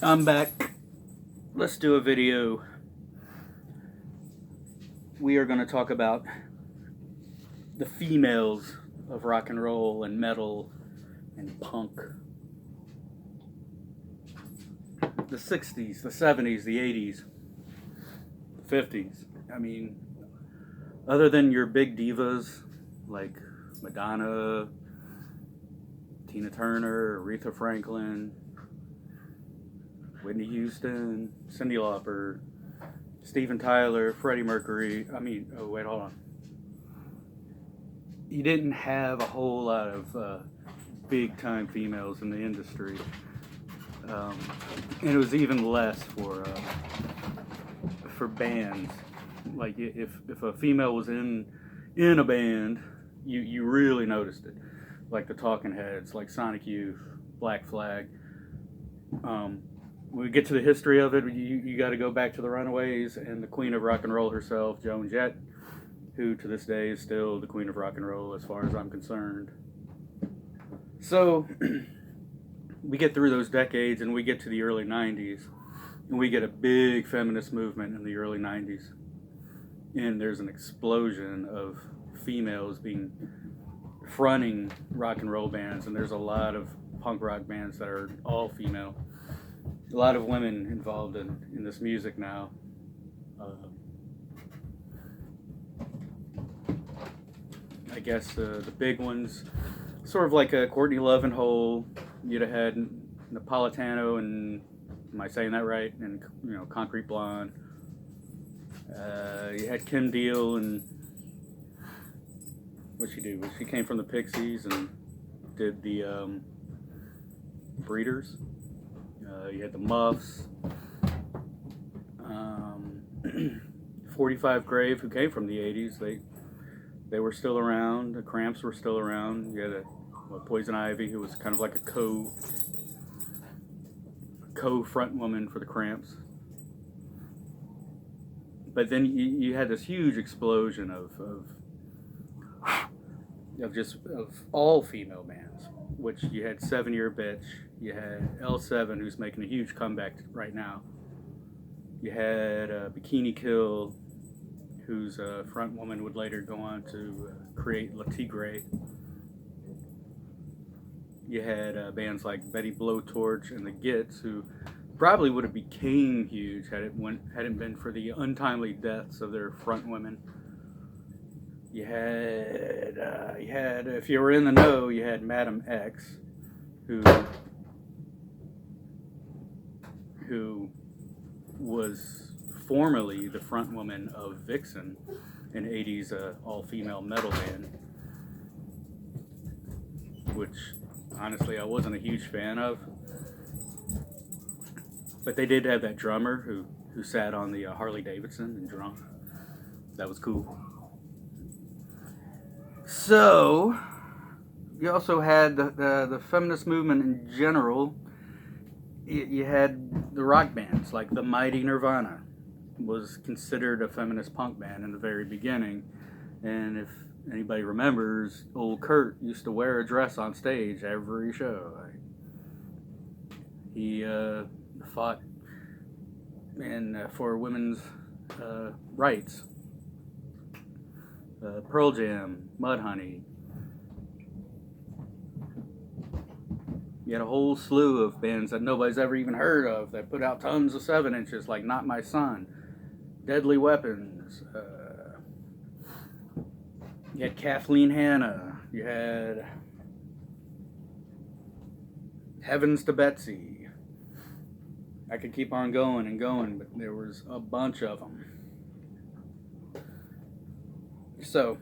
I'm back. Let's do a video. We are going to talk about the females of rock and roll and metal and punk. The 60s, the 70s, the 80s, the 50s. I mean, other than your big divas like Madonna, Tina Turner, Aretha Franklin, Whitney Houston, Cyndi Lauper, Steven Tyler, Freddie Mercury. Hold on. You didn't have a whole lot of big-time females in the industry. And it was even less for bands. Like, if a female was in a band, you really noticed it. Like the Talking Heads, like Sonic Youth, Black Flag. When we get to the history of it, you got to go back to the Runaways and the Queen of Rock and Roll herself, Joan Jett, who to this day is still the Queen of Rock and Roll as far as I'm concerned. So we get through those decades and we get to the early 90s, and we get a big feminist movement in the early 90s. And there's an explosion of females fronting rock and roll bands, and there's a lot of punk rock bands that are all female. A lot of women involved in this music now. I guess the big ones, sort of like Courtney Love and Hole. You'd have had Napolitano and, am I saying that right? And Concrete Blonde. You had Kim Deal and what'd she do? She came from the Pixies and did the Breeders. You had the Muffs, 45 Grave, who came from the 80s. They were still around. The Cramps were still around. You had Poison Ivy, who was kind of like a co-front woman for the Cramps. But then you had this huge explosion of all female bands, which you had 7 Year Bitch, you had L7, who's making a huge comeback right now. You had Bikini Kill, whose front woman would later go on to create La Tigre. You had bands like Betty Blowtorch and the Gits, who probably would have became huge hadn't been for the untimely deaths of their front women. You had, if you were in the know, you had Madam X, who was formerly the front woman of Vixen, an 80s all-female metal band, which honestly I wasn't a huge fan of. But they did have that drummer who sat on the Harley Davidson and drummed. That was cool. So, you also had the feminist movement in general. You had the rock bands, like the mighty Nirvana was considered a feminist punk band in the very beginning. And if anybody remembers, old Kurt used to wear a dress on stage every show. He fought for women's rights. Pearl Jam, Mudhoney. You had a whole slew of bands that nobody's ever even heard of that put out tons of 7-inches, like Not My Son, Deadly Weapons. You had Kathleen Hanna. You had Heavens to Betsy. I could keep on going and going, but there was a bunch of them. So,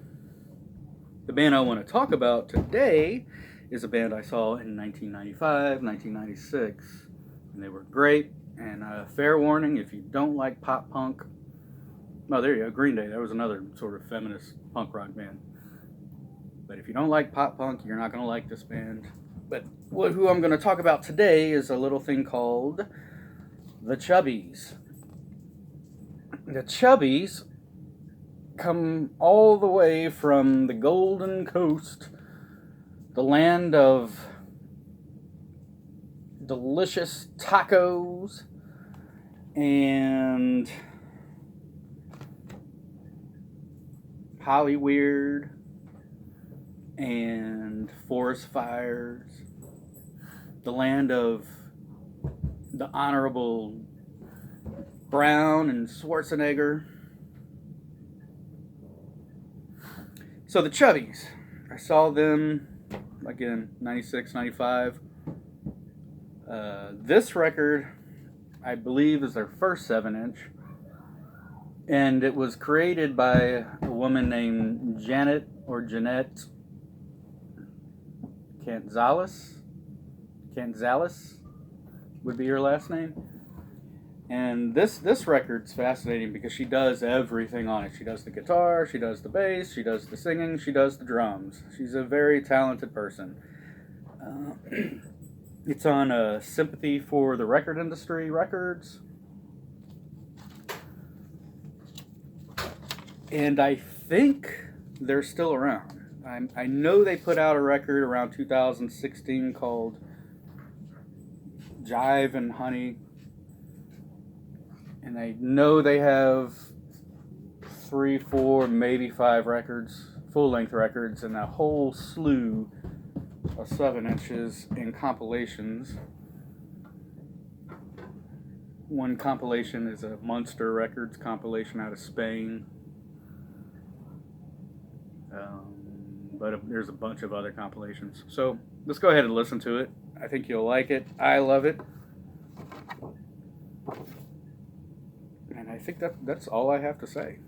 the band I want to talk about today is a band I saw in 1995, 1996, and they were great. And fair warning, if you don't like pop punk, oh, there you go, Green Day. That was another sort of feminist punk rock band. But if you don't like pop punk, you're not going to like this band. But who I'm going to talk about today is a little thing called the Chubbies. The Chubbies come all the way from the Golden Coast, the land of delicious tacos and Hollyweird and forest fires, the land of the Honorable Brown and Schwarzenegger. So the Chubbies, I saw them again, 96, 95. This record, I believe, is their first 7-inch. And it was created by a woman named Jeanette Cantzalis would be her last name. And this record's fascinating because she does everything on it. She does the guitar, she does the bass, she does the singing, she does the drums. She's a very talented person. It's on Sympathy for the Record Industry Records. And I think they're still around. I know they put out a record around 2016 called Jive and Honey. And I know they have 3, 4, maybe 5 records, full-length records, and a whole slew of 7-inches in compilations. One compilation is a Munster Records compilation out of Spain. But there's a bunch of other compilations. So let's go ahead and listen to it. I think you'll like it. I love it. And I think that's all I have to say.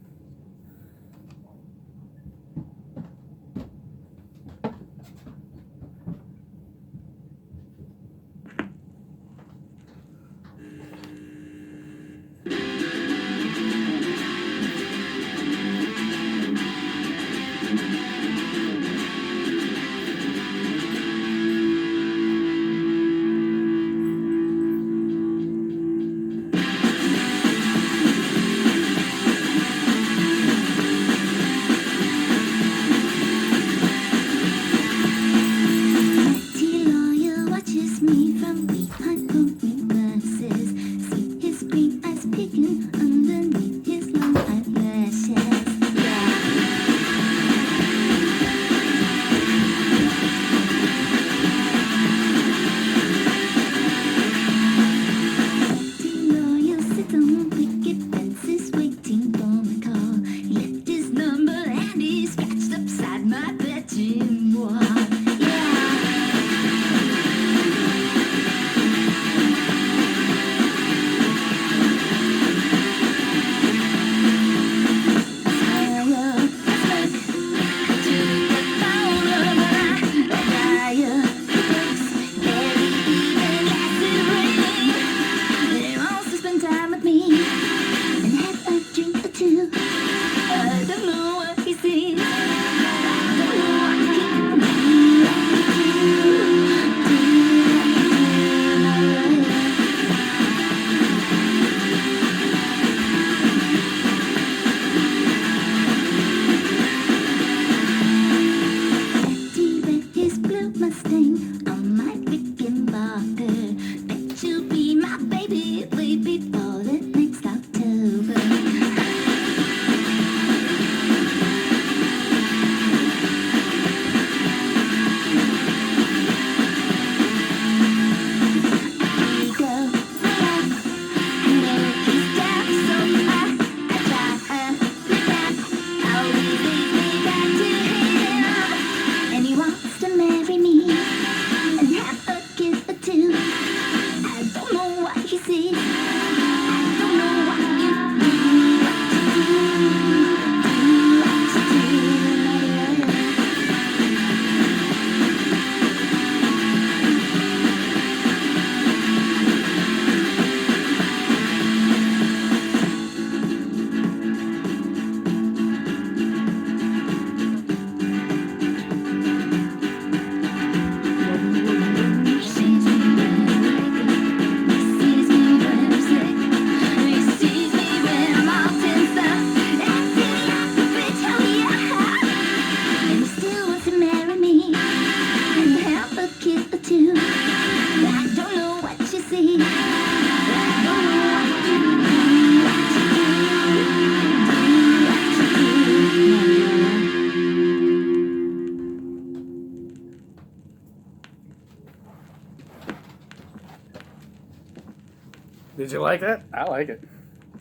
Did you like that? I like it.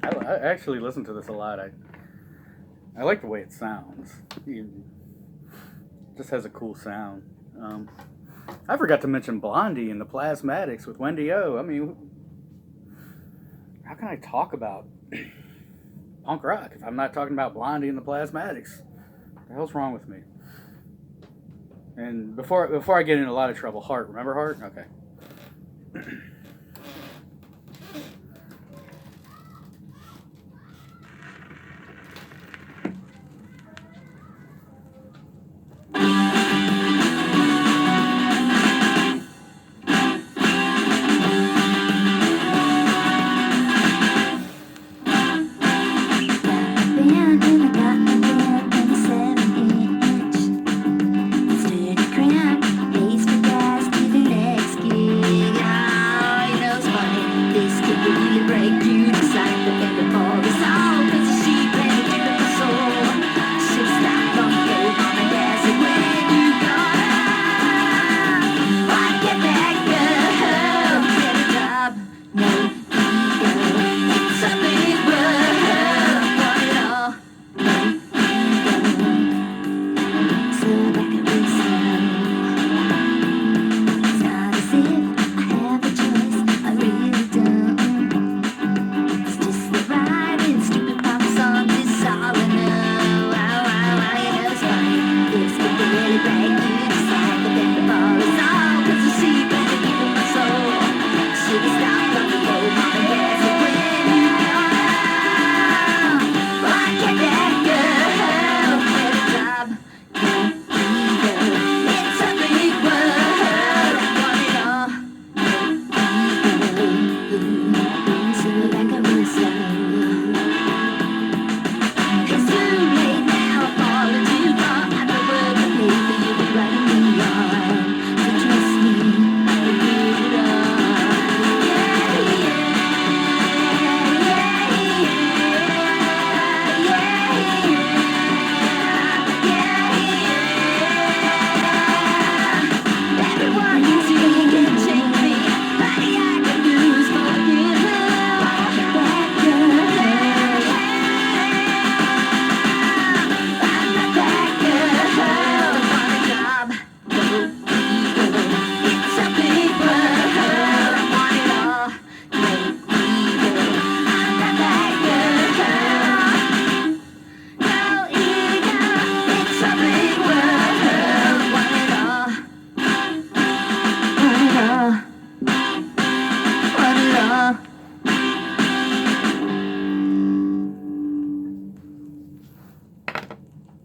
I actually listen to this a lot. I like the way it sounds. It just has a cool sound. I forgot to mention Blondie and the Plasmatics with Wendy O. I mean, how can I talk about punk rock if I'm not talking about Blondie and the Plasmatics? What the hell's wrong with me? And before I get in a lot of trouble, Heart. Remember Heart? Okay.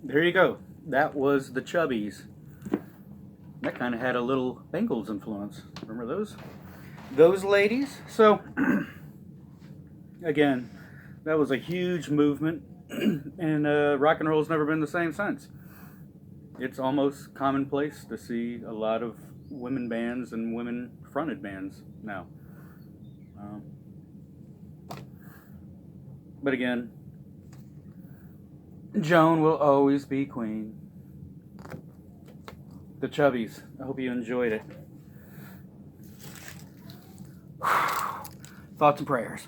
There you go. That was the Chubbies. That kind of had a little Bengals influence. Remember those? Those ladies? So, again, that was a huge movement, and rock and roll's never been the same since. It's almost commonplace to see a lot of women bands and women-fronted bands now. But again, Joan will always be queen. The Chubbies. I hope you enjoyed it. Thoughts and prayers.